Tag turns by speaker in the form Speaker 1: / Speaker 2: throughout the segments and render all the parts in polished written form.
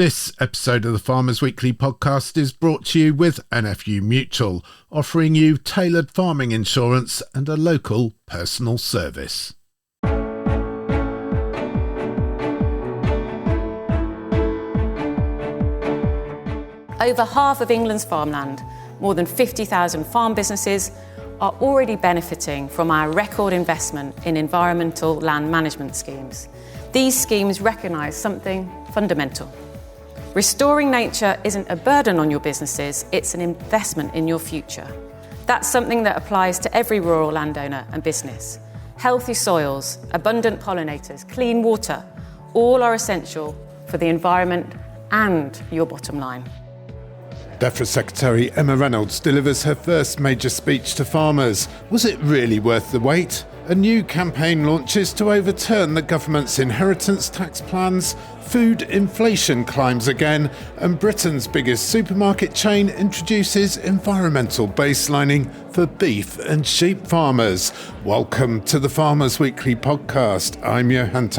Speaker 1: This episode of the Farmers Weekly podcast is brought to you with NFU Mutual, offering you tailored farming insurance and a local personal service.
Speaker 2: Over half of England's farmland, more than 50,000 farm businesses, are already benefiting from our record investment in environmental land management schemes. These schemes recognise something fundamental. Restoring nature isn't a burden on your businesses, it's an investment in your future. That's something that applies to every rural landowner and business. Healthy soils, abundant pollinators, clean water, all are essential for the environment and your bottom line.
Speaker 1: Defra Secretary Emma Reynolds delivers her first major speech to farmers. Was it really worth the wait? A new campaign launches to overturn the government's inheritance tax plans, food inflation climbs again, and Britain's biggest supermarket chain introduces environmental baselining for beef and sheep farmers. Welcome to the Farmers Weekly podcast. I'm Johann.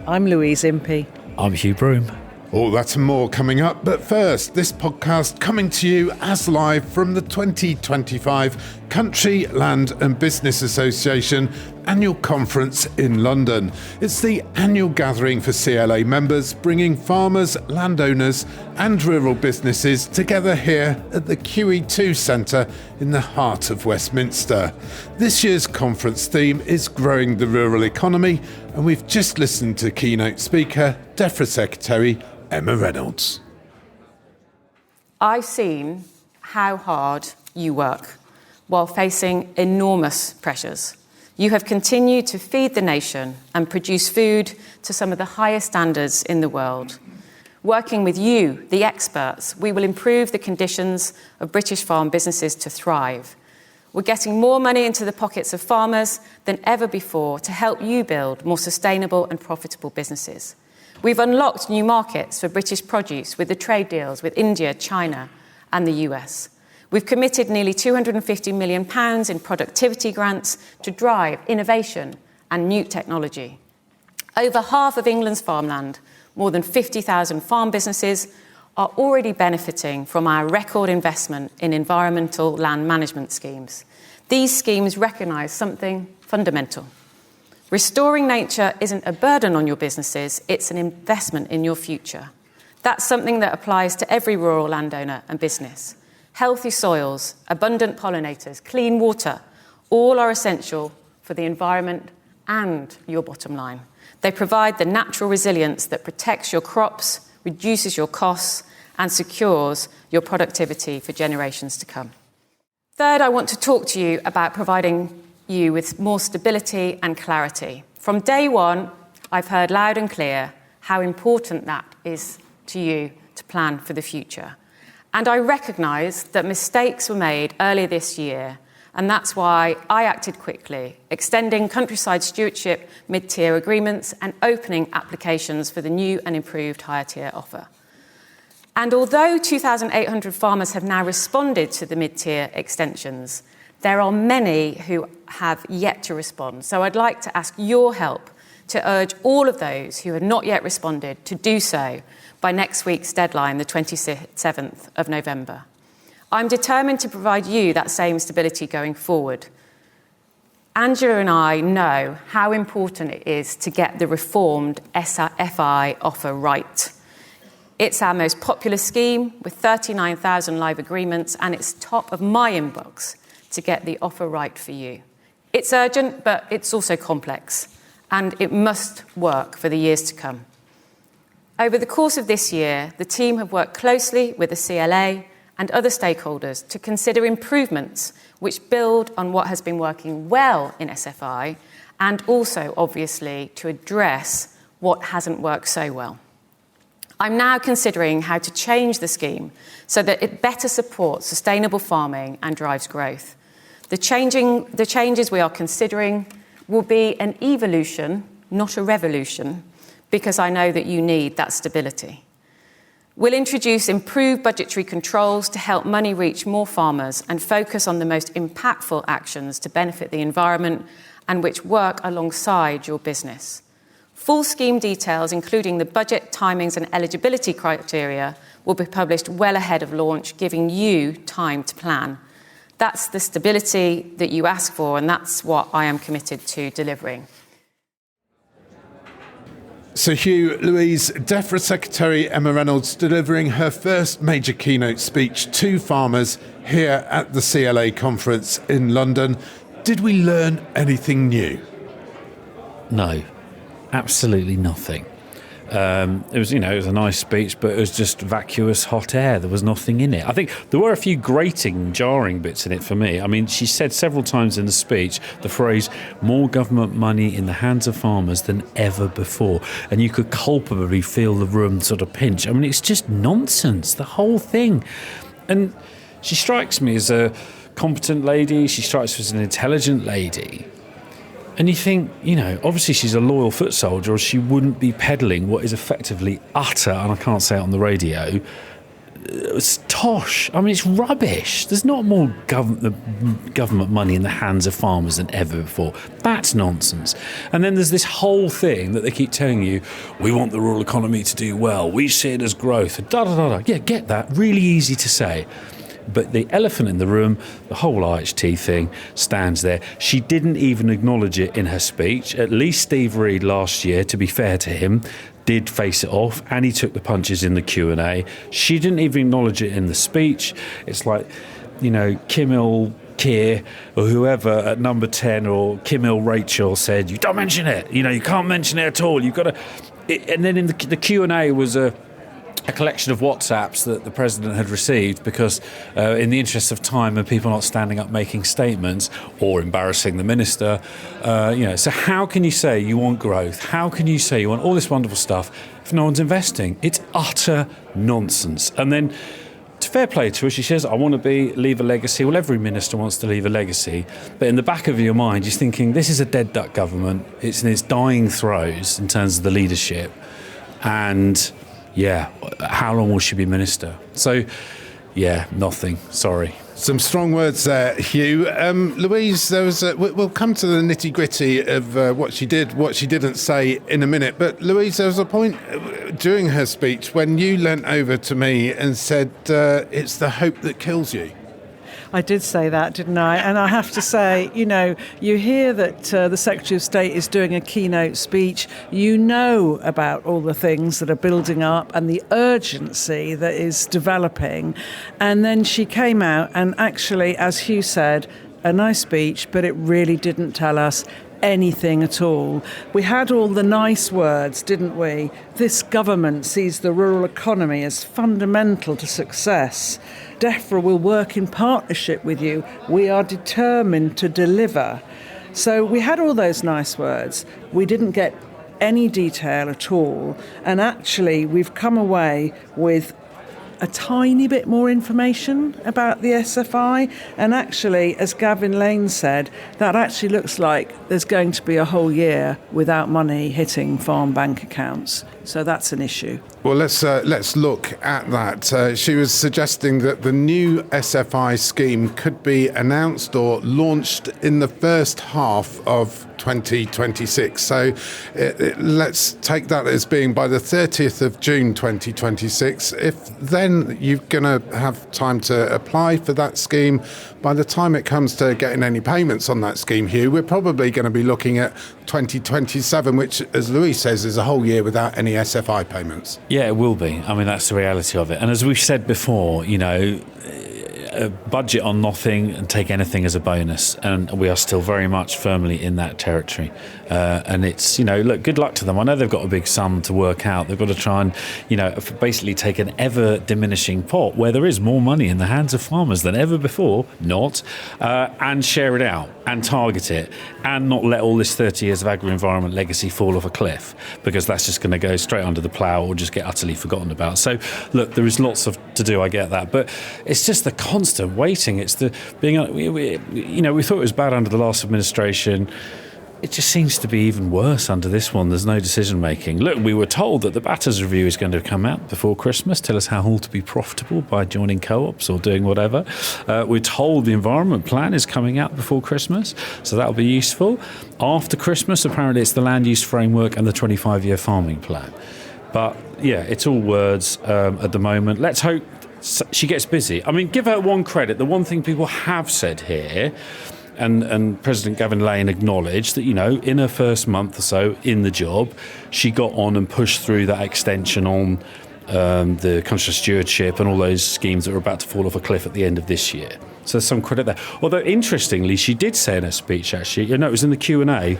Speaker 3: I'm Louise Impey.
Speaker 4: I'm Hugh. Broom.
Speaker 1: All that and more coming up, but first, this podcast coming to you as live from the 2025 Country, Land and Business Association annual conference in London. It's the annual gathering for CLA members, bringing farmers, landowners and rural businesses together here at the QE2 Centre in the heart of Westminster. This year's conference theme is growing the rural economy, and we've just listened to keynote speaker, Defra Secretary Emma Reynolds.
Speaker 2: I've seen how hard you work while facing enormous pressures. You have continued to feed the nation and produce food to some of the highest standards in the world. Working with you, the experts, we will improve the conditions of British farm businesses to thrive. We're getting more money into the pockets of farmers than ever before to help you build more sustainable and profitable businesses. We've unlocked new markets for British produce with the trade deals with India, China and the US. We've committed nearly £250 million in productivity grants to drive innovation and new technology. Over half of England's farmland, more than 50,000 farm businesses, are already benefiting from our record investment in environmental land management schemes. These schemes recognise something fundamental. Restoring nature isn't a burden on your businesses, it's an investment in your future. That's something that applies to every rural landowner and business. Healthy soils, abundant pollinators, clean water, all are essential for the environment and your bottom line. They provide the natural resilience that protects your crops, reduces your costs, and secures your productivity for generations to come. Third, I want to talk to you about providing you with more stability and clarity. From day one, I've heard loud and clear how important that is to you to plan for the future. And I recognise that mistakes were made earlier this year, and that's why I acted quickly, extending countryside stewardship mid-tier agreements and opening applications for the new and improved higher tier offer. And although 2,800 farmers have now responded to the mid-tier extensions, there are many who have yet to respond. So I'd like to ask your help to urge all of those who have not yet responded to do so by next week's deadline, the 27th of November. I'm determined to provide you that same stability going forward. Angela and I know how important it is to get the reformed FI offer right. It's our most popular scheme with 39,000 live agreements, and it's top of my inbox to get the offer right for you. It's urgent, but it's also complex, and it must work for the years to come. Over the course of this year, the team have worked closely with the CLA and other stakeholders to consider improvements which build on what has been working well in SFI, and also, obviously, to address what hasn't worked so well. I'm now considering how to change the scheme so that it better supports sustainable farming and drives growth. The changes we are considering will be an evolution, not a revolution, because I know that you need that stability. We'll introduce improved budgetary controls to help money reach more farmers and focus on the most impactful actions to benefit the environment and which work alongside your business. Full scheme details, including the budget, timings and eligibility criteria, will be published well ahead of launch, giving you time to plan. That's the stability that you ask for, and that's what I am committed to delivering.
Speaker 1: So Hugh, Louise, Defra Secretary Emma Reynolds delivering her first major keynote speech to farmers here at the CLA conference in London. Did we learn anything new?
Speaker 4: No, absolutely nothing. It was a nice speech, but it was just vacuous hot air. There was nothing in it. I think there were a few grating, jarring bits in it for me. I mean, she said several times in the speech the phrase, more government money in the hands of farmers than ever before. And you could culpably feel the room sort of pinch. I mean, it's just nonsense, the whole thing. And she strikes me as a competent lady. She strikes me as an intelligent lady. And you think, obviously she's a loyal foot soldier, or she wouldn't be peddling what is effectively utter, and I can't say it on the radio, it's tosh. I mean, it's rubbish. There's not more government money in the hands of farmers than ever before. That's nonsense. And then there's this whole thing that they keep telling you, we want the rural economy to do well, we see it as growth, da-da-da-da. Yeah, get that. Really easy to say. But the elephant in the room, the whole IHT thing, stands there. She didn't even acknowledge it in her speech. At least Steve Reid last year, to be fair to him, did face it off, and he took the punches in the Q&A. She didn't even acknowledge it in the speech. It's like, Kim Il-Keir or whoever at number 10 or Kim Il-Rachel said, you don't mention it. You can't mention it at all. You've got to... And then in the Q&A was a collection of WhatsApps that the president had received because in the interest of time and people not standing up making statements or embarrassing the minister, so how can you say you want growth? How can you say you want all this wonderful stuff if no one's investing? It's utter nonsense. And then, to fair play to her, she says, I want to leave a legacy. Well, every minister wants to leave a legacy. But in the back of your mind, you're thinking, this is a dead duck government. It's in its dying throes in terms of the leadership. And... yeah, how long will she be minister? So, yeah, nothing. Sorry.
Speaker 1: Some strong words there, Hugh. Louise, we'll come to the nitty-gritty of what she did, what she didn't say in a minute. But Louise, there was a point during her speech when you leant over to me and said, it's the hope that kills you.
Speaker 3: I did say that, didn't I? And I have to say, you hear that the Secretary of State is doing a keynote speech. You know about all the things that are building up and the urgency that is developing. And then she came out and actually, as Hugh said, a nice speech, but it really didn't tell us anything at all. We had all the nice words, didn't we? This government sees the rural economy as fundamental to success. Defra will work in partnership with you. We are determined to deliver. So we had all those nice words. We didn't get any detail at all. And actually, we've come away with a tiny bit more information about the SFI. And actually, as Gavin Lane said, that actually looks like there's going to be a whole year without money hitting farm bank accounts. So that's an issue.
Speaker 1: Well, let's look at that. She was suggesting that the new SFI scheme could be announced or launched in the first half of 2026. So let's take that as being by the 30th of June 2026. If then you're going to have time to apply for that scheme, by the time it comes to getting any payments on that scheme, Hugh, we're probably going to be looking at 2027, which, as Louise says, is a whole year without any SFI payments.
Speaker 4: Yeah, it will be. I mean, that's the reality of it. And as we've said before, a budget on nothing and take anything as a bonus, and we are still very much firmly in that territory. And it's, look, good luck to them. I know they've got a big sum to work out. They've got to try and, basically take an ever diminishing pot where there is more money in the hands of farmers than ever before, and share it out and target it and not let all this 30 years of agri-environment legacy fall off a cliff, because that's just going to go straight under the plough or just get utterly forgotten about. So, look, there is lots to do, I get that, but it's just the constant waiting. It's the being, we thought it was bad under the last administration. it just seems to be even worse under this one. There's no decision making. Look, we were told that the Batters Review is going to come out before Christmas, tell us how all to be profitable by joining co-ops or doing whatever. We're told the Environment Plan is coming out before Christmas, so that'll be useful. After Christmas, apparently it's the Land Use Framework and the 25-year Farming Plan. But yeah, it's all words at the moment. Let's hope she gets busy. I mean, give her one credit. The one thing people have said here, and President Gavin Lane acknowledged that, in her first month or so in the job, she got on and pushed through that extension on the country stewardship and all those schemes that were about to fall off a cliff at the end of this year. So there's some credit there. Although, interestingly, she did say in her speech, actually, it was in the Q&A,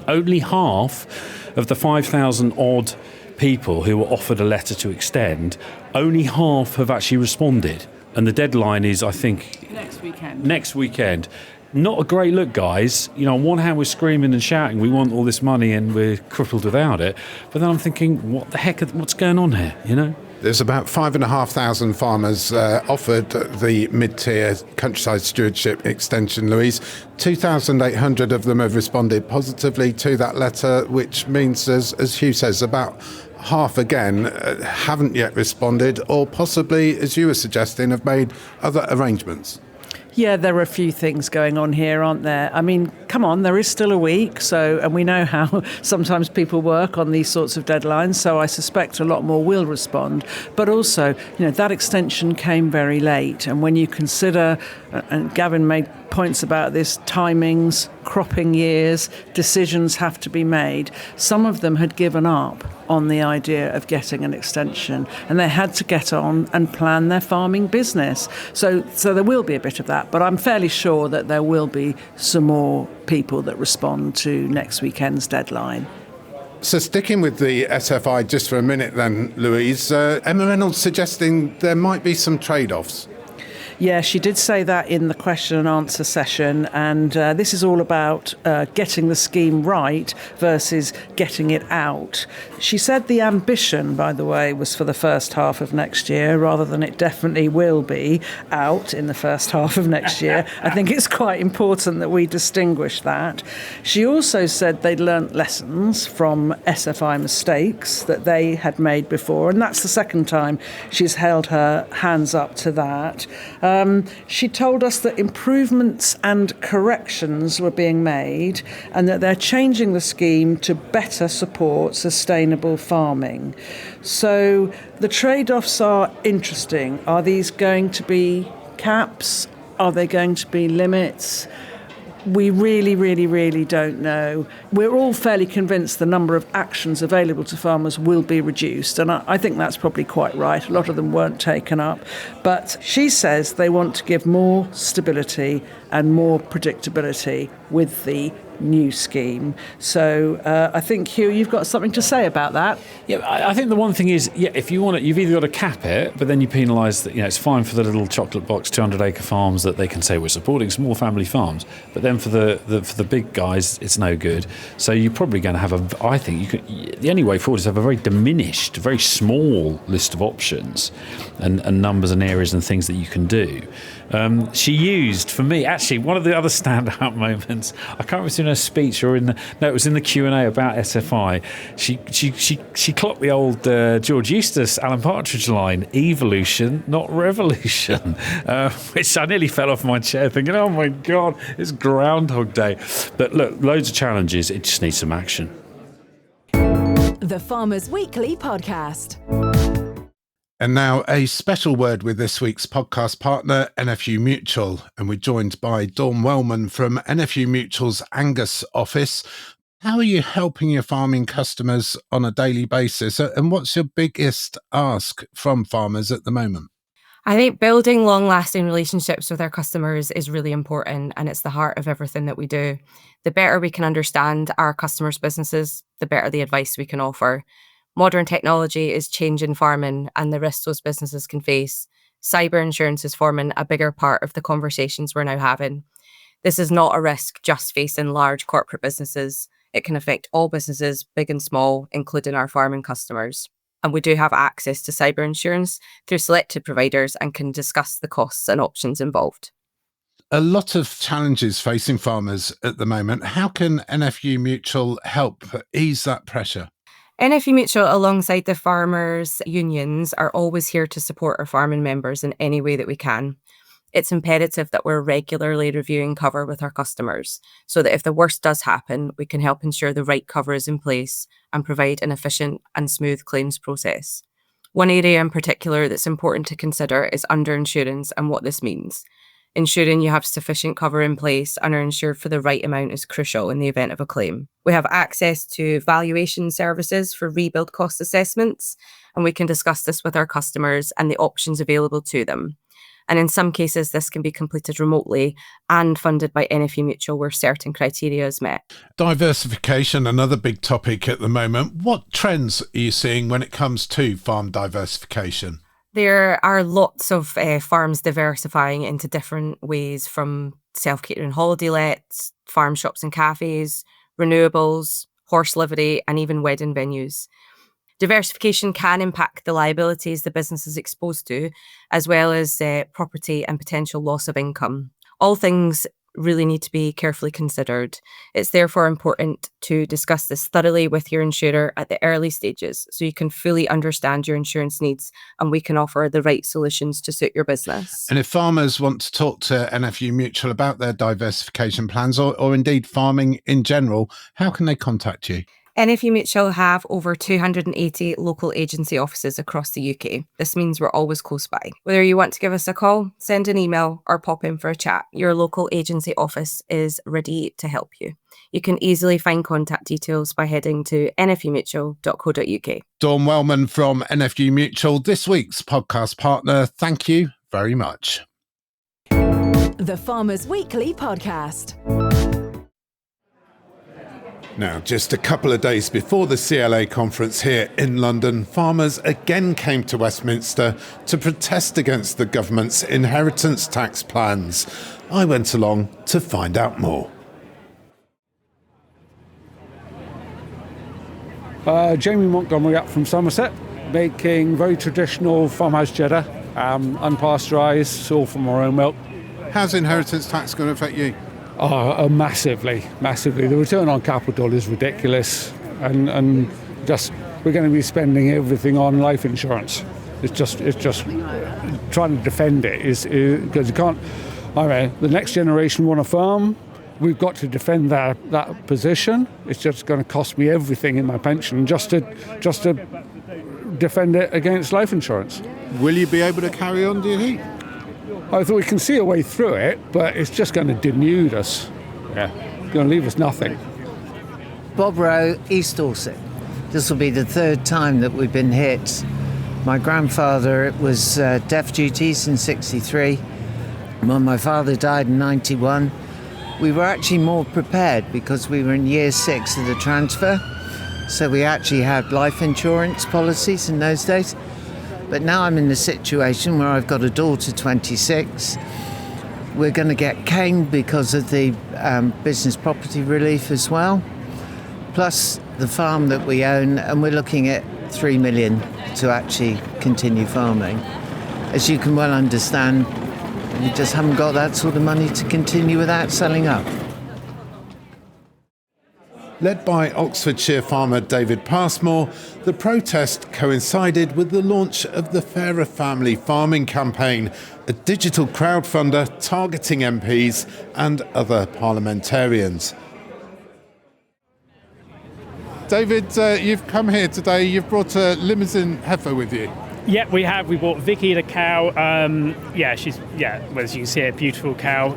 Speaker 4: only half of the 5,000 odd people who were offered a letter to extend, only half have actually responded. And the deadline is, I think, Next weekend. Not a great look, guys. On one hand, we're screaming and shouting, we want all this money and we're crippled without it. But then I'm thinking, what the heck, what's going on here,
Speaker 1: There's about 5,500 farmers offered the mid-tier countryside stewardship extension, Louise. 2,800 of them have responded positively to that letter, which means, as Hugh says, about half again haven't yet responded, or possibly, as you were suggesting, have made other arrangements.
Speaker 3: Yeah, there are a few things going on here, aren't there? I mean, come on, there is still a week, and we know how sometimes people work on these sorts of deadlines, so I suspect a lot more will respond. But also, that extension came very late, and when you consider, and Gavin made points about this, timings, cropping years, decisions have to be made. Some of them had given up on the idea of getting an extension, and they had to get on and plan their farming business. So there will be a bit of that, but I'm fairly sure that there will be some more people that respond to next weekend's deadline.
Speaker 1: So sticking with the SFI just for a minute then, Louise, Emma Reynolds suggesting there might be some trade-offs.
Speaker 3: Yeah, she did say that in the question and answer session, and this is all about getting the scheme right versus getting it out. She said the ambition, by the way, was for the first half of next year, rather than it definitely will be out in the first half of next year. I think it's quite important that we distinguish that. She also said they'd learnt lessons from SFI mistakes that they had made before, and that's the second time she's held her hands up to that. She told us that improvements and corrections were being made and that they're changing the scheme to better support sustainable farming. So the trade-offs are interesting. Are these going to be caps? Are they going to be limits? We really don't know. We're all fairly convinced the number of actions available to farmers will be reduced, and I think that's probably quite right. A lot of them weren't taken up. But she says they want to give more stability and more predictability with the new scheme. So I think, Hugh, you've got something to say about that.
Speaker 4: Yeah, I think the one thing is, if you want it, you've either got to cap it, but then you penalise that. It's fine for the little chocolate box 200-acre farms that they can say we're supporting small family farms, but then for the big guys, it's no good. So you're probably going to have the only way forward is to have a very diminished, very small list of options and numbers and areas and things that you can do. She used, for me, actually, one of the other standout moments, I can't remember if it was in her speech or it was in the Q&A about SFI. She clocked the old George Eustace, Alan Partridge line, evolution, not revolution, which I nearly fell off my chair thinking, oh my God, it's Groundhog Day. But look, loads of challenges, it just needs some action.
Speaker 5: The Farmers Weekly Podcast.
Speaker 1: And now a special word with this week's podcast partner, NFU Mutual. And we're joined by Dawn Wellman from NFU Mutual's Angus office. How are you helping your farming customers on a daily basis? And what's your biggest ask from farmers at the moment?
Speaker 6: I think building long-lasting relationships with our customers is really important, and it's the heart of everything that we do. The better we can understand our customers' businesses, the better the advice we can offer. Modern technology is changing farming and the risks those businesses can face. Cyber insurance is forming a bigger part of the conversations we're now having. This is not a risk just facing large corporate businesses. It can affect all businesses, big and small, including our farming customers. And we do have access to cyber insurance through selected providers and can discuss the costs and options involved.
Speaker 1: A lot of challenges facing farmers at the moment. How can NFU Mutual help ease that pressure?
Speaker 6: NFU Mutual, alongside the farmers' unions, are always here to support our farming members in any way that we can. It's imperative that we're regularly reviewing cover with our customers so that if the worst does happen, we can help ensure the right cover is in place and provide an efficient and smooth claims process. One area in particular that's important to consider is underinsurance and what this means. Ensuring you have sufficient cover in place and are insured for the right amount is crucial in the event of a claim. We have access to valuation services for rebuild cost assessments, and we can discuss this with our customers and the options available to them. And in some cases, this can be completed remotely and funded by NFU Mutual where certain criteria is met.
Speaker 1: Diversification, another big topic at the moment. What trends are you seeing when it comes to farm diversification?
Speaker 6: There are lots of farms diversifying into different ways, from self-catering holiday lets, farm shops and cafes, renewables, horse livery, and even wedding venues. Diversification can impact the liabilities the business is exposed to, as well as property and potential loss of income. All things really need to be carefully considered. It's therefore important to discuss this thoroughly with your insurer at the early stages so you can fully understand your insurance needs and we can offer the right solutions to suit your business.
Speaker 1: And if farmers want to talk to NFU Mutual about their diversification plans or indeed farming in general, how can they contact you?
Speaker 6: NFU Mutual have over 280 local agency offices across the UK. This means we're always close by. Whether you want to give us a call, send an email, or pop in for a chat, your local agency office is ready to help you. You can easily find contact details by heading to nfumutual.co.uk.
Speaker 1: Dawn Wellman from NFU Mutual, this week's podcast partner. Thank you very much.
Speaker 5: The Farmers Weekly Podcast.
Speaker 1: Now, just a couple of days before the CLA conference here in London, farmers again came to Westminster to protest against the government's inheritance tax plans. I went along to find out more.
Speaker 7: Jamie Montgomery up from Somerset, making very traditional farmhouse cheddar, unpasteurised, all from our own milk.
Speaker 1: How's inheritance tax going to affect you?
Speaker 7: Massively. The return on capital is ridiculous, and just we're going to be spending everything on life insurance. It's just trying to defend it is because you can't. The next generation want a farm. We've got to defend that position. It's just going to cost me everything in my pension just to defend it against life insurance.
Speaker 1: Will you be able to carry on, do you think?
Speaker 7: I thought we can see a way through it, but it's just going to denude us. Yeah, it's going to leave us nothing.
Speaker 8: Bob Rowe, East Dorset. This will be the third time that we've been hit. My grandfather was deaf duties in 63. When my father died in 91, we were actually more prepared because we were in year 6 of the transfer. So we actually had life insurance policies in those days. But now I'm in the situation where I've got a daughter, 26. We're going to get caned because of the business property relief as well, plus the farm that we own, and we're looking at 3 million to actually continue farming. As you can well understand, we just haven't got that sort of money to continue without selling up.
Speaker 1: Led by Oxfordshire farmer David Passmore, the protest coincided with the launch of the Fairer Family Farming Campaign, a digital crowdfunder targeting MPs and other parliamentarians. David, you've come here today, you've brought a limousine heifer with you.
Speaker 9: Yeah, we have. We bought Vicky the cow. She's as you can see, a beautiful cow.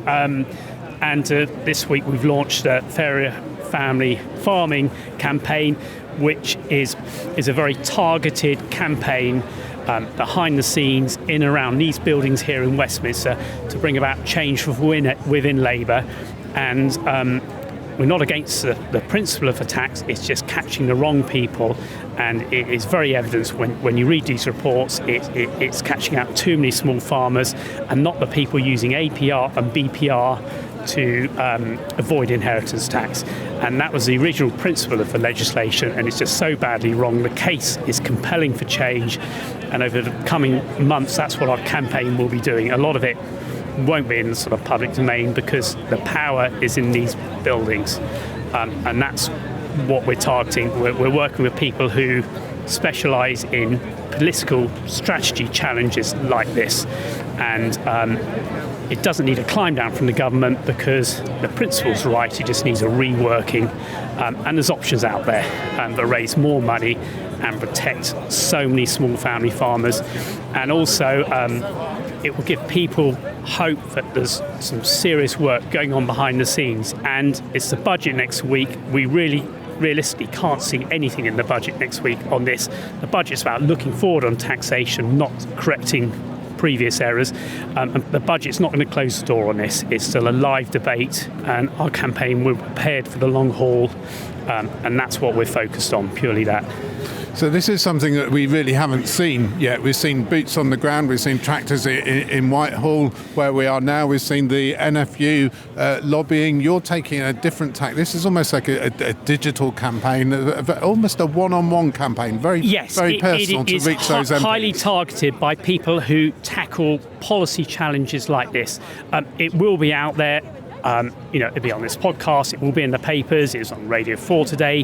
Speaker 9: And this week we've launched a Fairer Family Farming campaign, which is a very targeted campaign behind the scenes in and around these buildings here in Westminster to bring about change within Labour. And we're not against the principle of a tax, it's just catching the wrong people, and it is very evident when you read these reports, it's catching out too many small farmers and not the people using APR and BPR to avoid inheritance tax. And that was the original principle of the legislation, and it's just so badly wrong. The case is compelling for change, and over the coming months that's what our campaign will be doing. A lot of it won't be in the sort of public domain because the power is in these buildings. And that's what we're targeting. We're working with people who specialise in political strategy challenges like this. And it doesn't need a climb down from the government because the principle's right. It just needs a reworking. And there's options out there that raise more money and protect so many small family farmers. And also it will give people hope that there's some serious work going on behind the scenes. And it's the budget next week. We realistically can't see anything in the budget next week on this. The budget's about looking forward on taxation, not correcting previous errors. And the budget's not going to close the door on this. It's still a live debate, and our campaign, we're prepared for the long haul, and that's what we're focused on, purely that.
Speaker 1: So this is something that we really haven't seen yet. We've seen boots on the ground, we've seen tractors in Whitehall where we are now, we've seen the NFU lobbying. You're taking a different tack. This is almost like a digital campaign, almost a one-on-one campaign, very personal to reach those MPs.
Speaker 9: Highly targeted by people who tackle policy challenges like this. It will be out there. It'll be on this podcast, it will be in the papers, it's on Radio 4 today,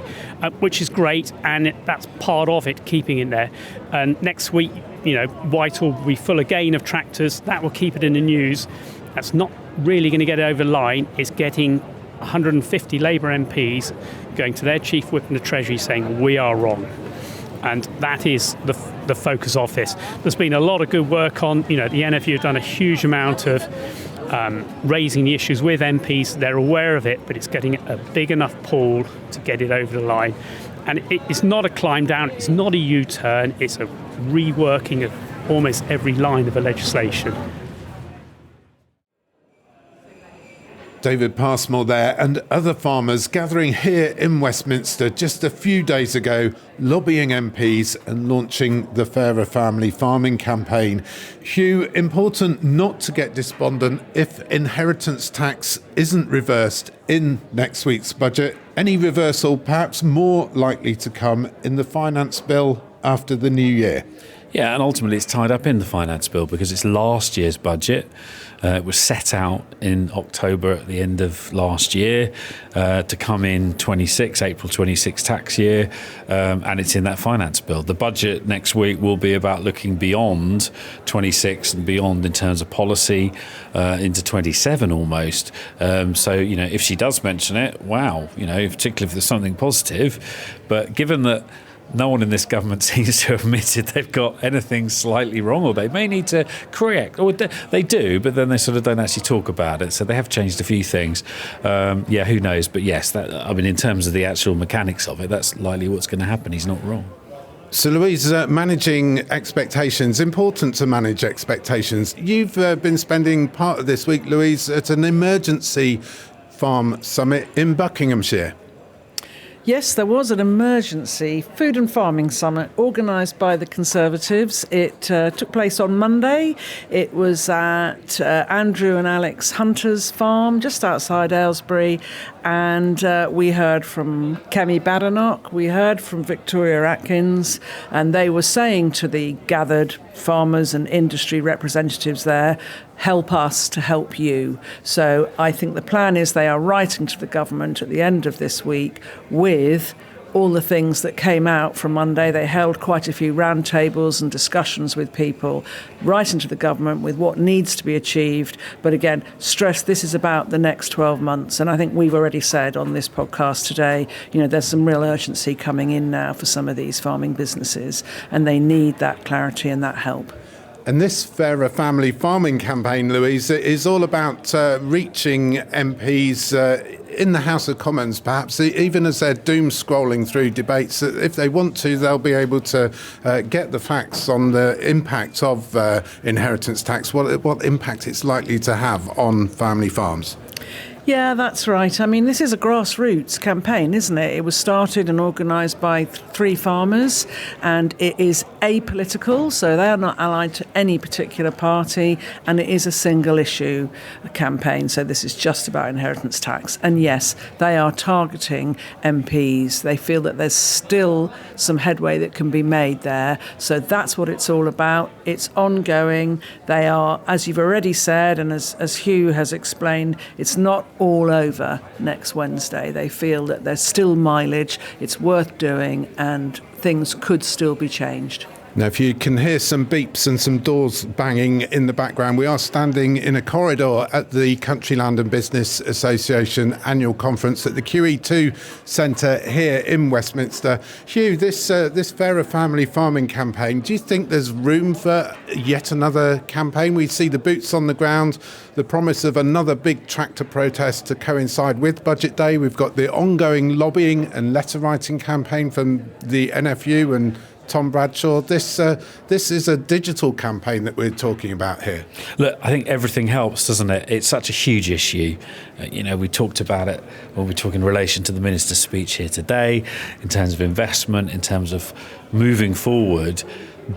Speaker 9: which is great, and that's part of it, keeping it there. And next week, Whitehall will be full again of tractors. That will keep it in the news. That's not really going to get it over the line. It's getting 150 Labour MPs going to their Chief Whip in the Treasury saying, we are wrong. And that is the focus of this. There's been a lot of good work on, the NFU have done a huge amount of raising the issues with MPs. They're aware of it, but it's getting a big enough pull to get it over the line. And it's not a climb down, it's not a U-turn, it's a reworking of almost every line of the legislation.
Speaker 1: David Passmore there, and other farmers gathering here in Westminster just a few days ago, lobbying MPs and launching the Fairer Family Farming campaign. Hugh, important not to get despondent if inheritance tax isn't reversed in next week's budget. Any reversal perhaps more likely to come in the finance bill after the new year.
Speaker 4: Yeah, and ultimately it's tied up in the finance bill because it's last year's budget. It was set out in October at the end of last year to come in April 26 tax year, and it's in that finance bill. The budget next week will be about looking beyond 26 and beyond in terms of policy into 27 almost. So, if she does mention it, wow, particularly if there's something positive. But given that no one in this government seems to have admitted they've got anything slightly wrong, or they may need to correct, or they do, but then they sort of don't actually talk about it. So they have changed a few things. Who knows? But yes, in terms of the actual mechanics of it, that's likely what's going to happen. He's not wrong.
Speaker 1: So Louise, managing expectations, important to manage expectations. You've been spending part of this week, Louise, at an emergency farm summit in Buckinghamshire.
Speaker 3: Yes, there was an emergency food and farming summit organised by the Conservatives. It took place on Monday. It was at Andrew and Alex Hunter's farm just outside Aylesbury, and we heard from Kemi Badenoch, we heard from Victoria Atkins, and they were saying to the gathered farmers and industry representatives there, help us to help you. So I think the plan is they are writing to the government at the end of this week with all the things that came out from Monday. They held quite a few roundtables and discussions with people, writing to the government with what needs to be achieved. But again, stress this is about the next 12 months. And I think we've already said on this podcast today, there's some real urgency coming in now for some of these farming businesses, and they need that clarity and that help.
Speaker 1: And this Fairer Family Farming campaign, Louise, is all about reaching MPs in the House of Commons, perhaps, even as they're doom scrolling through debates. If they want to, they'll be able to get the facts on the impact of inheritance tax, what impact it's likely to have on family farms.
Speaker 3: Yeah, that's right. I mean, this is a grassroots campaign, isn't it? It was started and organised by 3 farmers, and it is apolitical, so they are not allied to any particular party, and it is a single issue campaign, so this is just about inheritance tax. And yes, they are targeting MPs. They feel that there's still some headway that can be made there, so that's what it's all about. It's ongoing. They are, as you've already said, and as Hugh has explained, it's not all over next Wednesday. They feel that there's still mileage, it's worth doing, and things could still be changed.
Speaker 1: Now, if you can hear some beeps and some doors banging in the background, we are standing in a corridor at the Country Land and Business Association annual conference at the QE2 Centre here in Westminster. Hugh, this Fairer Family Farming campaign, do you think there's room for yet another campaign? We see the boots on the ground, the promise of another big tractor protest to coincide with Budget Day. We've got the ongoing lobbying and letter writing campaign from the NFU and Tom Bradshaw. This is a digital campaign that we're talking about here.
Speaker 4: Look, I think everything helps, doesn't it? It's such a huge issue. We talked about it when we talk in relation to the Minister's speech here today, in terms of investment, in terms of moving forward.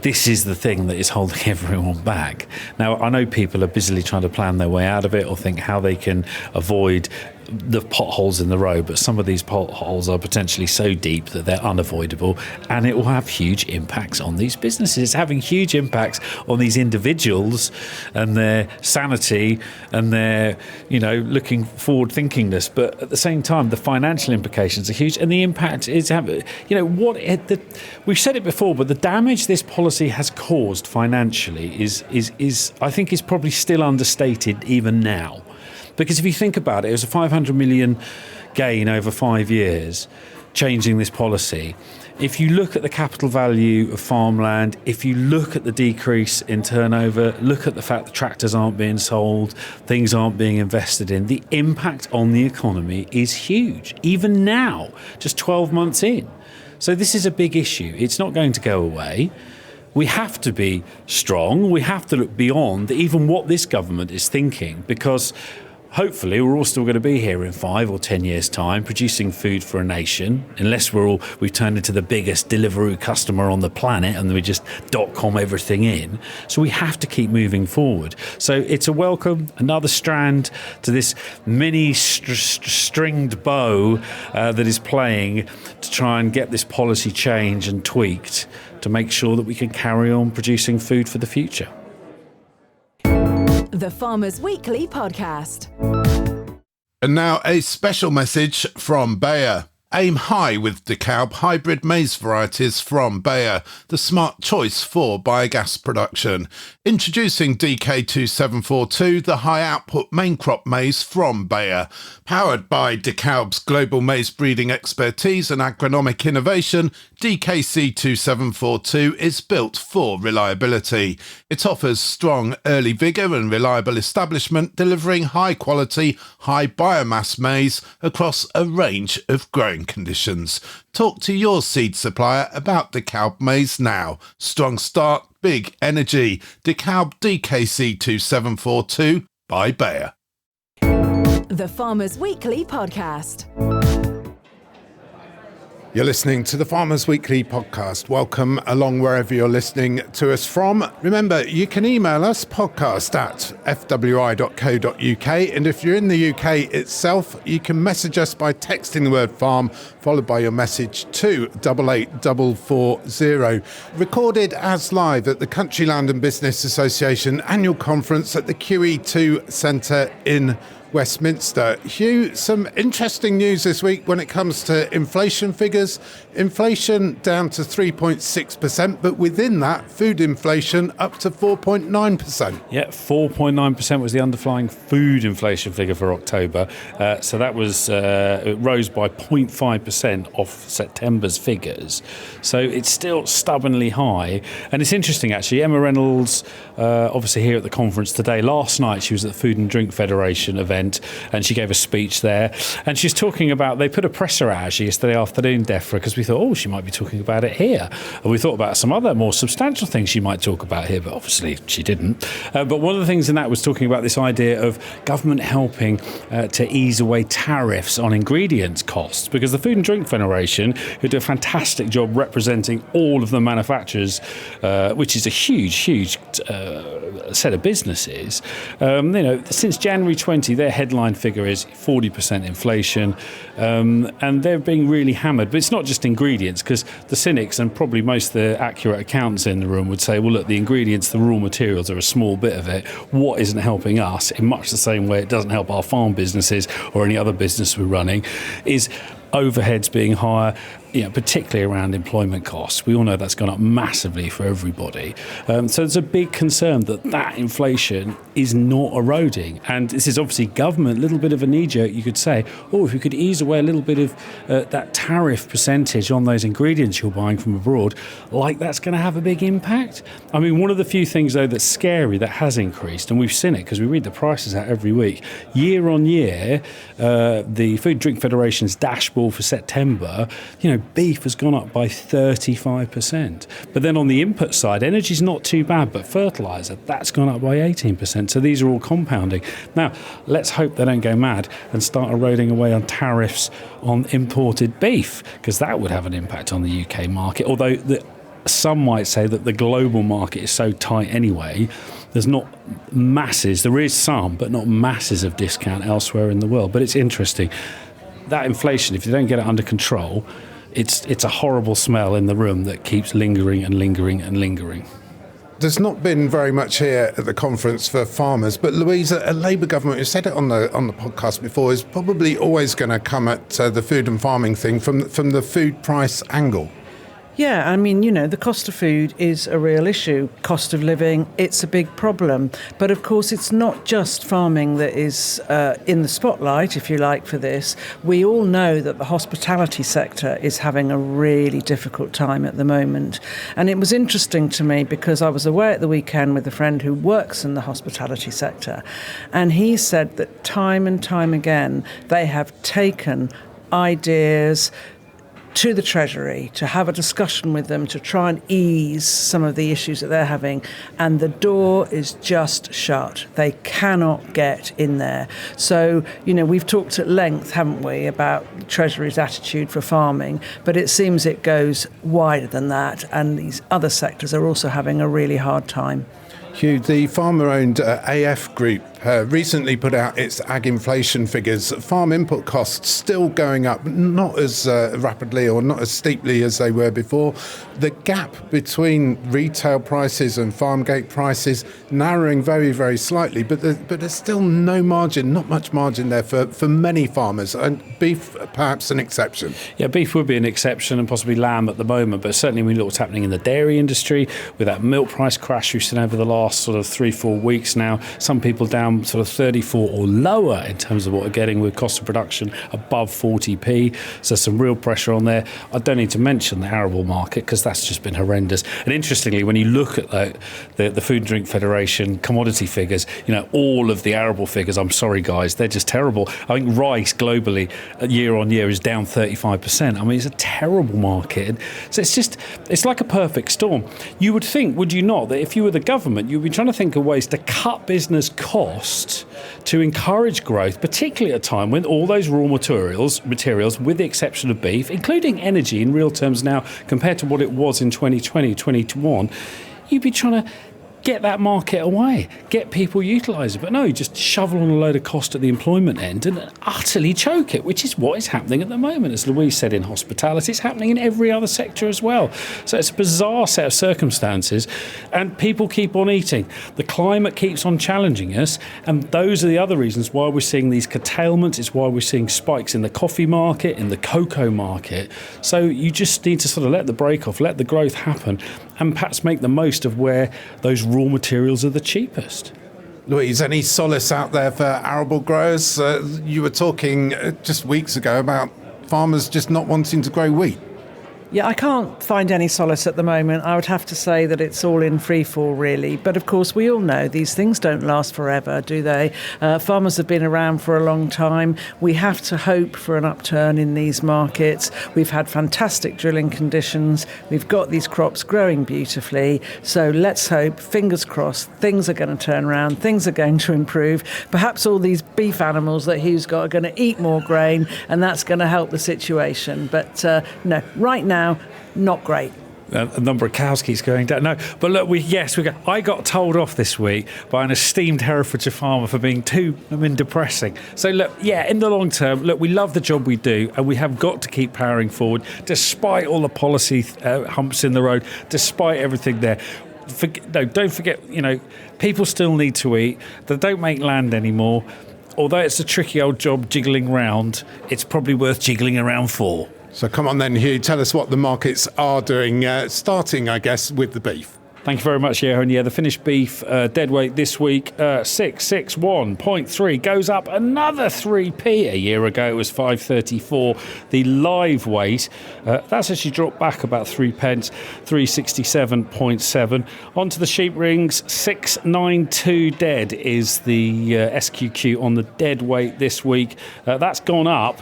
Speaker 4: This is the thing that is holding everyone back. Now, I know people are busily trying to plan their way out of it or think how they can avoid the potholes in the road, but some of these potholes are potentially so deep that they're unavoidable, and it will have huge impacts on these businesses. It's having huge impacts on these individuals and their sanity and their, looking forward thinkingness. But at the same time, the financial implications are huge, and the impact is, we've said it before, but the damage this policy has caused financially is I think is probably still understated even now. Because if you think about it, it was a 500 million gain over 5 years, changing this policy. If you look at the capital value of farmland, if you look at the decrease in turnover, look at the fact that tractors aren't being sold, things aren't being invested in, the impact on the economy is huge, even now, just 12 months in. So this is a big issue. It's not going to go away. We have to be strong. We have to look beyond even what this government is thinking, because hopefully we're all still going to be here in 5 or 10 years' time producing food for a nation, unless we've turned into the biggest Deliveroo customer on the planet and we just .com everything in. So we have to keep moving forward. So it's a welcome, another strand to this mini stringed bow that is playing to try and get this policy changed and tweaked to make sure that we can carry on producing food for the future.
Speaker 5: The Farmers Weekly Podcast.
Speaker 1: And now a special message from Bayer. Aim high with DeKalb hybrid maize varieties from Bayer, the smart choice for biogas production. Introducing DK2742, the high-output main crop maize from Bayer. Powered by DeKalb's global maize breeding expertise and agronomic innovation, DKC2742 is built for reliability. It offers strong early vigour and reliable establishment, delivering high-quality, high biomass maize across a range of growing conditions. Talk to your seed supplier about DeKalb maize now. Strong start, big energy. DeKalb DKC2742 by Bayer.
Speaker 5: The Farmers Weekly Podcast.
Speaker 1: You're listening to the Farmers Weekly Podcast. Welcome along wherever you're listening to us from. Remember, you can email us, podcast@fwi.co.uk. And if you're in the UK itself, you can message us by texting the word farm, followed by your message to 88440. Recorded as live at the Country Land and Business Association annual conference at the QE2 Centre in Westminster. Hugh, some interesting news this week when it comes to inflation figures. Inflation down to 3.6%, but within that, food inflation up to 4.9%.
Speaker 4: Yeah, 4.9% was the underlying food inflation figure for October. So that was, it rose by 0.5% off September's figures. So it's still stubbornly high. And it's interesting, actually. Emma Reynolds, obviously here at the conference today. Last night, she was at the Food and Drink Federation event went, and she gave a speech there. And she's talking about, they put a presser out yesterday afternoon, Defra, because we thought, oh, she might be talking about it here. And we thought about some other more substantial things she might talk about here, but obviously she didn't. But one of the things in that was talking about this idea of government helping to ease away tariffs on ingredients costs, because the Food and Drink Federation, who do a fantastic job representing all of the manufacturers, which is a huge set of businesses, since January 20, their headline figure is 40% inflation, and they're being really hammered. But it's not just ingredients, because the cynics and probably most of the accurate accountants in the room would say, well, look, the ingredients, the raw materials are a small bit of it. What isn't helping us, in much the same way it doesn't help our farm businesses or any other business we're running, is overheads being higher, particularly around employment costs. We all know that's gone up massively for everybody. So there's a big concern that inflation is not eroding. And this is obviously government, a little bit of a knee-jerk, you could say, if we could ease away a little bit of that tariff percentage on those ingredients you're buying from abroad, that's going to have a big impact. I mean, one of the few things, though, that's scary that has increased, and we've seen it because we read the prices out every week, year on year, the Food and Drink Federation's dashboard for September, beef has gone up by 35%. But then on the input side, energy's not too bad, but fertiliser, that's gone up by 18%. So these are all compounding. Now, let's hope they don't go mad and start eroding away on tariffs on imported beef, because that would have an impact on the UK market. Although some might say that the global market is so tight anyway, there's not masses, there is some, but not masses of discount elsewhere in the world. But it's interesting. That inflation, if you don't get it under control, it's a horrible smell in the room that keeps lingering and lingering and lingering.
Speaker 1: There's not been very much here at the conference for farmers, but Louise, a Labour government, who said it on the podcast before, is probably always going to come at the food and farming thing from the food price angle.
Speaker 3: Yeah, I mean, the cost of food is a real issue. Cost of living, it's a big problem. But of course, it's not just farming that is in the spotlight, if you like, for this. We all know that the hospitality sector is having a really difficult time at the moment. And it was interesting to me because I was away at the weekend with a friend who works in the hospitality sector. And he said that time and time again, they have taken ideas to the Treasury to have a discussion with them to try and ease some of the issues that they're having, and the door is just shut. They cannot get in there. So, we've talked at length, haven't we, about the Treasury's attitude for farming, but it seems it goes wider than that, and these other sectors are also having a really hard time.
Speaker 1: Hugh, the farmer-owned AF Group recently put out its ag inflation figures. Farm input costs still going up, not as rapidly or not as steeply as they were before. The gap between retail prices and farm gate prices narrowing very, very slightly, but there's still no margin, not much margin there for many farmers, and beef perhaps an exception.
Speaker 4: Yeah, beef would be an exception, and possibly lamb at the moment, but certainly we look what's happening in the dairy industry with that milk price crash we've seen over the last sort of 3-4 weeks now. Some people down sort of 34 or lower in terms of what we're getting with cost of production above 40p. So some real pressure on there. I don't need to mention the arable market because that's just been horrendous. And interestingly, when you look at the Food and Drink Federation commodity figures, all of the arable figures, I'm sorry guys, they're just terrible. I think rice globally year on year is down 35%. I mean, it's a terrible market. So it's like a perfect storm. You would think, would you not, that if you were the government, you'd be trying to think of ways to cut business costs to encourage growth, particularly at a time when all those raw materials, with the exception of beef, including energy in real terms now compared to what it was in 2020, 2021, you'd be trying to get that market away, get people utilising. But no, you just shovel on a load of cost at the employment end and utterly choke it, which is what is happening at the moment. As Louise said, in hospitality, it's happening in every other sector as well. So it's a bizarre set of circumstances, and people keep on eating. The climate keeps on challenging us, and those are the other reasons why we're seeing these curtailments. It's why we're seeing spikes in the coffee market, in the cocoa market. So you just need to sort of let the break off, let the growth happen, and perhaps make the most of where those raw materials are the cheapest.
Speaker 1: Louise, any solace out there for arable growers? You were talking just weeks ago about farmers just not wanting to grow wheat.
Speaker 3: Yeah, I can't find any solace at the moment. I would have to say that it's all in free fall, really. But of course, we all know these things don't last forever, do they? Farmers have been around for a long time. We have to hope for an upturn in these markets. We've had fantastic drilling conditions. We've got these crops growing beautifully. So let's hope, fingers crossed, things are going to turn around, things are going to improve. Perhaps all these beef animals that Hugh's got are going to eat more grain, and that's going to help the situation. But no, right now, not great.
Speaker 4: The number of cows keeps going down. No, but look, I got told off this week by an esteemed Herefordshire farmer for being too depressing. So look, in the long term, look, we love the job we do, and we have got to keep powering forward, despite all the policy humps in the road, despite everything there. Don't forget, people still need to eat. They don't make land anymore. Although it's a tricky old job jiggling round, it's probably worth jiggling around for.
Speaker 1: So come on then, Hugh, tell us what the markets are doing, starting, I guess, with the beef.
Speaker 4: Thank you very much, Johann. The finished beef deadweight this week, 661.3, goes up another 3p. A year ago it was 534. The live weight, that's actually dropped back about 3 pence, 367.7. Onto the sheep rings, 692 dead is the SQQ on the dead weight this week. That's gone up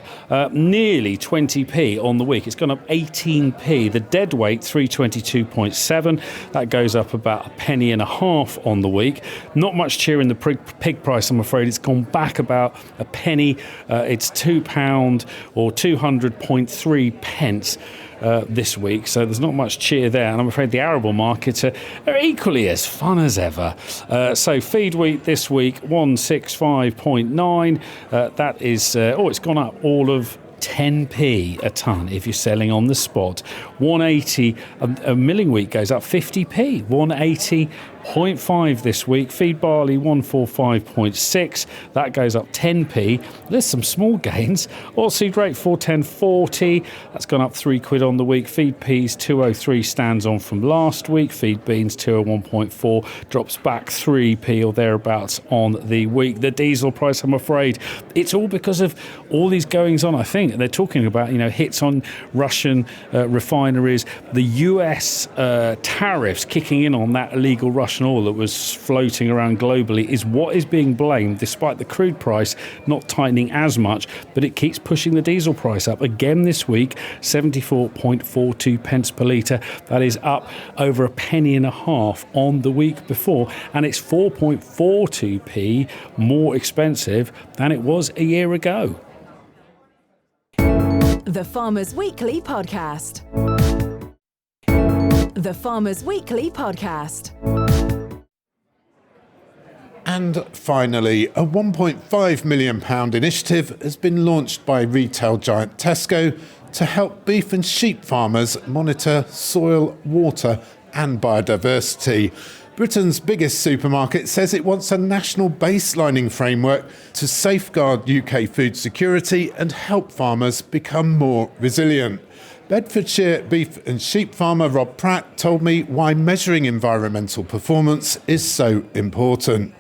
Speaker 4: nearly 20p on the week. It's gone up 18p. The dead weight, 322.7. That goes up about a penny and a half on the week. Not much cheer in the pig price, I'm afraid. It's gone back about a penny. It's £2 or 200.3 pence this week, so there's not much cheer there, and I'm afraid the arable markets are equally as fun as ever. So feed wheat this week, 165.9. That is it's gone up all of 10p a tonne if you're selling on the spot. 180 a milling wheat goes up 50p, 180.5 this week. Feed barley 145.6, that goes up 10p. There's some small gains. Oilseed rate 410.40, that's gone up £3 on the week. Feed peas 203 stands on from last week. Feed beans 201.4, drops back 3p or thereabouts on the week. The diesel price, I'm afraid, it's all because of all these goings on. I think they're talking about hits on Russian refineries, the US tariffs kicking in on that illegal Russian oil that was floating around globally is what is being blamed, despite the crude price not tightening as much, but it keeps pushing the diesel price up again this week, 74.42 pence per litre. That is up over a penny and a half on the week before, and it's 4.42p more expensive than it was a year ago.
Speaker 5: The Farmers Weekly Podcast. The Farmers Weekly Podcast.
Speaker 1: And finally, a £1.5 million initiative has been launched by retail giant Tesco to help beef and sheep farmers monitor soil, water and biodiversity. Britain's biggest supermarket says it wants a national baselining framework to safeguard UK food security and help farmers become more resilient. Bedfordshire beef and sheep farmer Rob Pratt told me why measuring environmental performance is so important.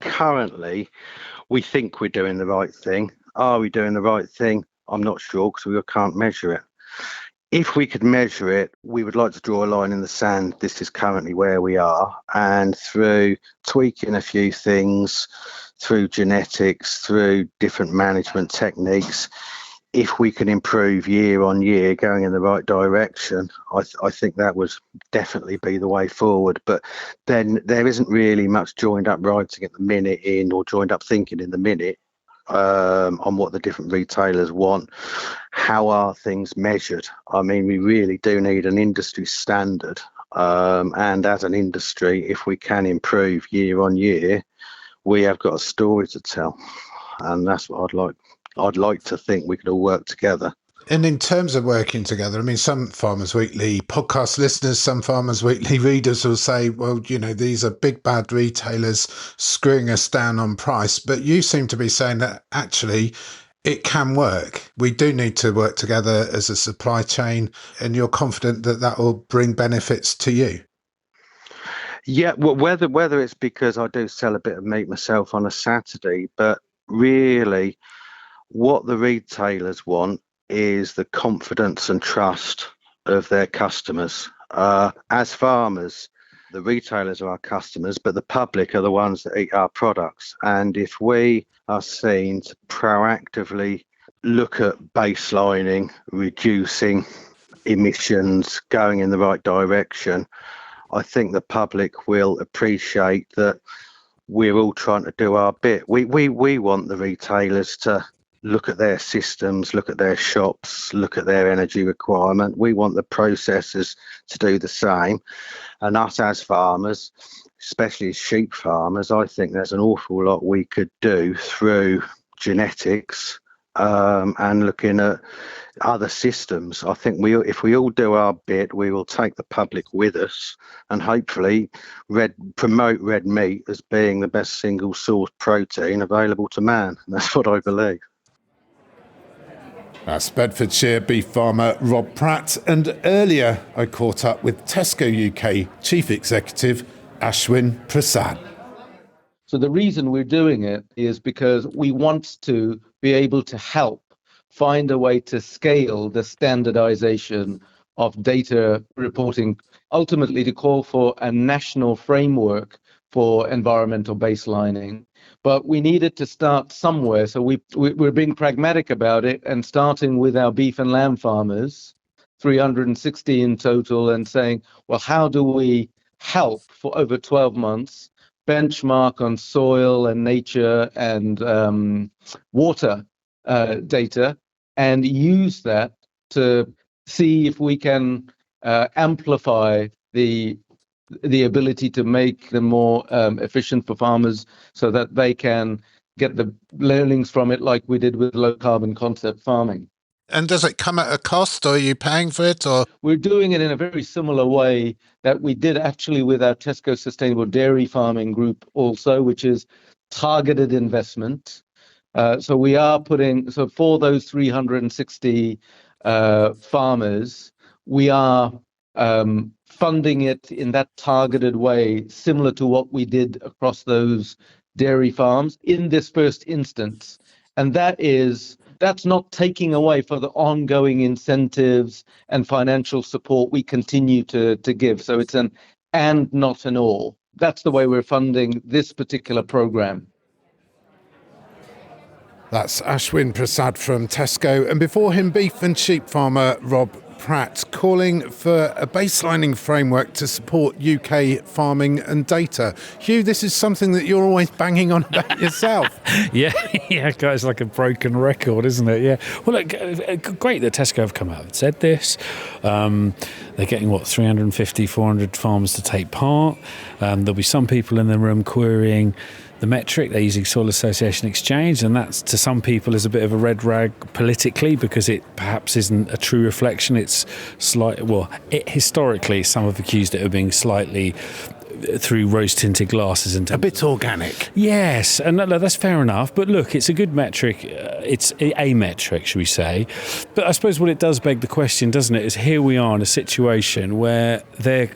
Speaker 10: Currently, we think we're doing the right thing. Are we doing the right thing? I'm not sure because we can't measure it. If we could measure it, we would like to draw a line in the sand. This is currently where we are. And through tweaking a few things, through genetics, through different management techniques, if we can improve year on year going in the right direction, I think that would definitely be the way forward. But then there isn't really much joined up writing at the minute or joined up thinking in the minute on what the different retailers want. How are things measured? I mean, we really do need an industry standard. And as an industry, if we can improve year on year, we have got a story to tell. And that's what I'd like to think we could all work together.
Speaker 1: And in terms of working together, I mean, some Farmers Weekly podcast listeners, some Farmers Weekly readers will say, well, these are big bad retailers screwing us down on price. But you seem to be saying that actually it can work. We do need to work together as a supply chain, and you're confident that that will bring benefits to you.
Speaker 10: Yeah, well, whether it's because I do sell a bit of meat myself on a Saturday, but really what the retailers want is the confidence and trust of their customers. As farmers, the retailers are our customers, but the public are the ones that eat our products. And if we are seen to proactively look at baselining, reducing emissions, going in the right direction, I think the public will appreciate that we're all trying to do our bit. We want the retailers to look at their systems, look at their shops, look at their energy requirement. We want the processors to do the same. And us as farmers, especially as sheep farmers, I think there's an awful lot we could do through genetics and looking at other systems. I think if we all do our bit, we will take the public with us and hopefully promote red meat as being the best single source protein available to man. That's what I believe.
Speaker 1: That's Bedfordshire beef farmer Rob Pratt, and earlier I caught up with Tesco UK Chief Executive Ashwin Prasad.
Speaker 11: So the reason we're doing it is because we want to be able to help find a way to scale the standardization of data reporting, ultimately to call for a national framework for environmental baselining. But we needed to start somewhere, so we're being pragmatic about it and starting with our beef and lamb farmers, 360 in total, and saying, well, how do we help for over 12 months benchmark on soil and nature and water data and use that to see if we can amplify the ability to make them more efficient for farmers so that they can get the learnings from it like we did with low carbon concept farming.
Speaker 12: And does it come at a cost, or are you paying for it? Or
Speaker 11: we're doing it in a very similar way that we did actually with our Tesco Sustainable Dairy Farming Group also, which is targeted investment. So we are for those 360 farmers, we are funding it in that targeted way, similar to what we did across those dairy farms in this first instance. And that's not taking away for the ongoing incentives and financial support we continue to give. So it's an and not an or. That's the way we're funding this particular program.
Speaker 1: That's Ashwin Prasad from Tesco, and before him, beef and sheep farmer Rob Pratt, calling for a baselining framework to support UK farming and data. Hugh, this is something that you're always banging on about yourself.
Speaker 4: Yeah, it's like a broken record, isn't it? Yeah. Well, look, great that Tesco have come out and said this. They're getting, 350, 400 farmers to take part. There'll be some people in the room querying the metric. They're using Soil Association Exchange, and that's to some people is a bit of a red rag politically because it perhaps isn't a true reflection. It's historically some have accused it of being slightly through rose-tinted glasses and
Speaker 1: a bit organic.
Speaker 4: Yes, and that's fair enough. But look, it's a good metric. It's a metric, should we say? But I suppose what it does beg the question, doesn't it, is here we are in a situation where they're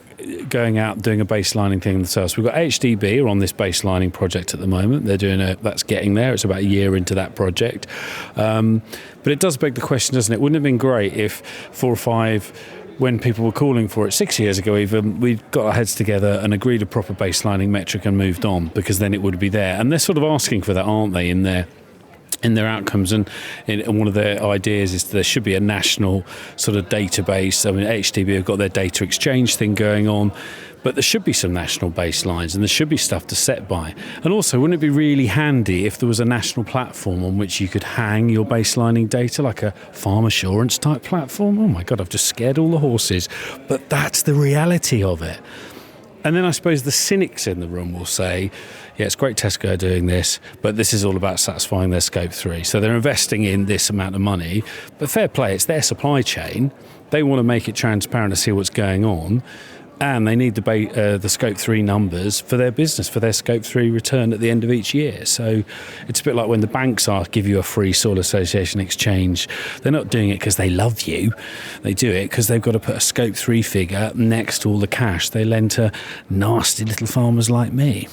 Speaker 4: going out doing a baselining thing themselves. We've got HDB are on this baselining project at the moment. They're doing that's getting there. It's about a year into that project. But it does beg the question, doesn't it? Wouldn't it have been great if 4 or 5, when people were calling for it 6 years ago even, we'd got our heads together and agreed a proper baselining metric and moved on, because then it would be there. And they're sort of asking for that, aren't they, in their outcomes, and one of their ideas is there should be a national sort of database. I mean, HDB have got their data exchange thing going on, but there should be some national baselines and there should be stuff to set by. And also, wouldn't it be really handy if there was a national platform on which you could hang your baselining data, like a farm assurance type platform? Oh my God, I've just scared all the horses. But that's the reality of it. And then I suppose the cynics in the room will say, yeah, it's great Tesco are doing this, but this is all about satisfying their scope 3. So they're investing in this amount of money, but fair play, it's their supply chain. They want to make it transparent to see what's going on, and they need the scope 3 numbers for their business, for their scope 3 return at the end of each year. So it's a bit like when the banks give you a free Soil Association Exchange. They're not doing it because they love you. They do it because they've got to put a scope 3 figure next to all the cash they lend to nasty little farmers like me.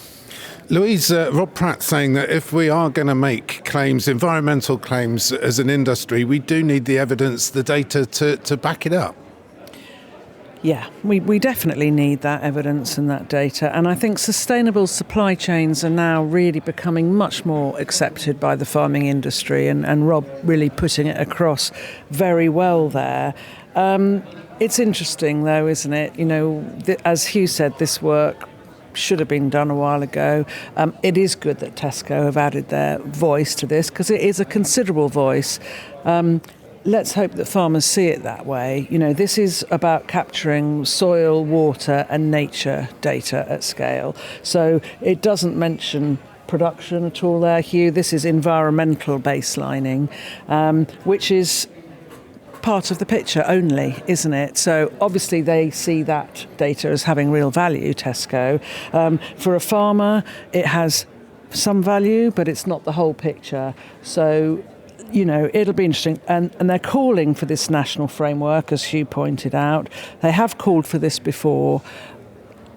Speaker 1: Louise, Rob Pratt saying that if we are going to make claims, environmental claims as an industry, we do need the evidence, the data to back it up.
Speaker 3: Yeah, we definitely need that evidence and that data. And I think sustainable supply chains are now really becoming much more accepted by the farming industry, and Rob really putting it across very well there. It's interesting, though, isn't it? You know, as Hugh said, this work should have been done a while ago. It is good that Tesco have added their voice to this, because it is a considerable voice. Let's hope that farmers see it that way. You know, this is about capturing soil, water and nature data at scale. So it doesn't mention production at all there, Hugh. This is environmental baselining, which is part of the picture only, isn't it? So obviously they see that data as having real value, Tesco. For a farmer, it has some value, but it's not the whole picture. So, you know, it'll be interesting. And they're calling for this national framework, as Hugh pointed out. They have called for this before.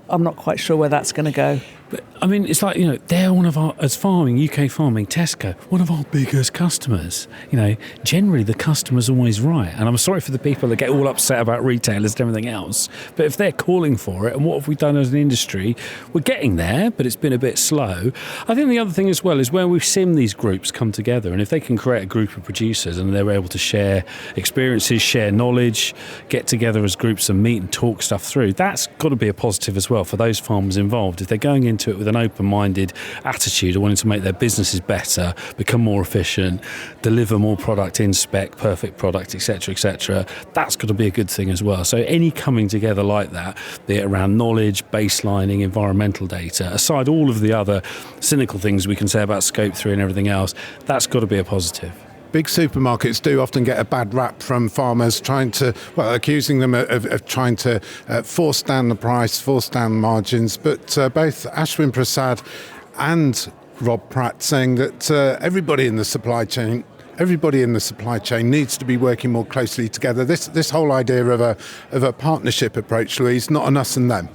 Speaker 3: I'm not quite sure where that's going to go.
Speaker 4: But, I mean, it's like, you know, they're one of our, as farming, UK farming, Tesco, one of our biggest customers. You know, generally the customer's always right. And I'm sorry for the people that get all upset about retailers and everything else. But if they're calling for it, and what have we done as an industry? We're getting there, but it's been a bit slow. I think the other thing as well is where we've seen these groups come together, and if they can create a group of producers and they're able to share experiences, share knowledge, get together as groups and meet and talk stuff through, that's got to be a positive as well for those farmers involved. If they're going into it with an open-minded attitude of wanting to make their businesses better, become more efficient, deliver more product in spec, perfect product, etc., that's got to be a good thing as well. So any coming together like that, be it around knowledge, baselining, environmental data, aside all of the other cynical things we can say about Scope 3 and everything else, that's got to be a positive.
Speaker 1: Big supermarkets do often get a bad rap from farmers accusing them of trying to force down the price, force down margins. But both Ashwin Prasad and Rob Pratt saying that everybody in the supply chain needs to be working more closely together. This whole idea of a partnership approach, Louise, not an us and them.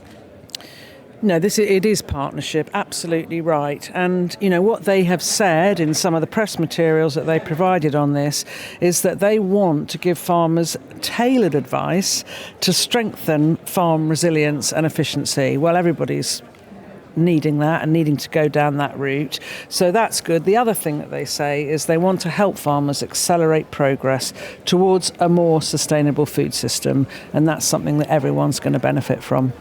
Speaker 3: No, it is partnership, absolutely right. And, you know, what they have said in some of the press materials that they provided on this is that they want to give farmers tailored advice to strengthen farm resilience and efficiency. Well, everybody's needing that and needing to go down that route. So that's good. The other thing that they say is they want to help farmers accelerate progress towards a more sustainable food system. And that's something that everyone's going to benefit from.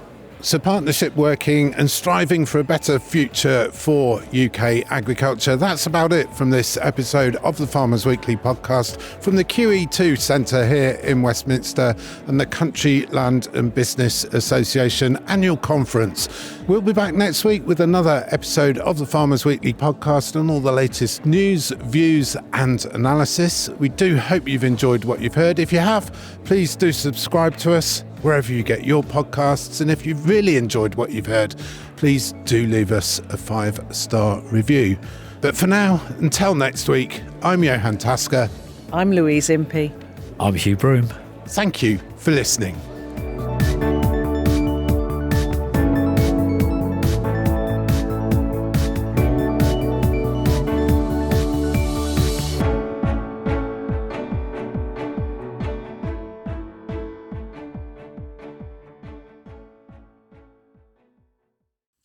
Speaker 1: So partnership working and striving for a better future for UK agriculture. That's about it from this episode of the Farmers Weekly podcast from the QE2 Centre here in Westminster and the Country, Land and Business Association annual conference. We'll be back next week with another episode of the Farmers Weekly podcast and all the latest news, views and analysis. We do hope you've enjoyed what you've heard. If you have, please do subscribe to us wherever you get your podcasts. And if you've really enjoyed what you've heard, please do leave us a 5-star review. But for now, until next week, I'm Johann.
Speaker 3: I'm Louise Impey.
Speaker 4: I'm Hugh Broom.
Speaker 1: Thank you for listening.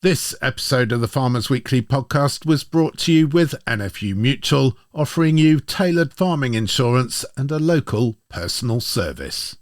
Speaker 1: This episode of the Farmers Weekly podcast was brought to you with NFU Mutual, offering you tailored farming insurance and a local personal service.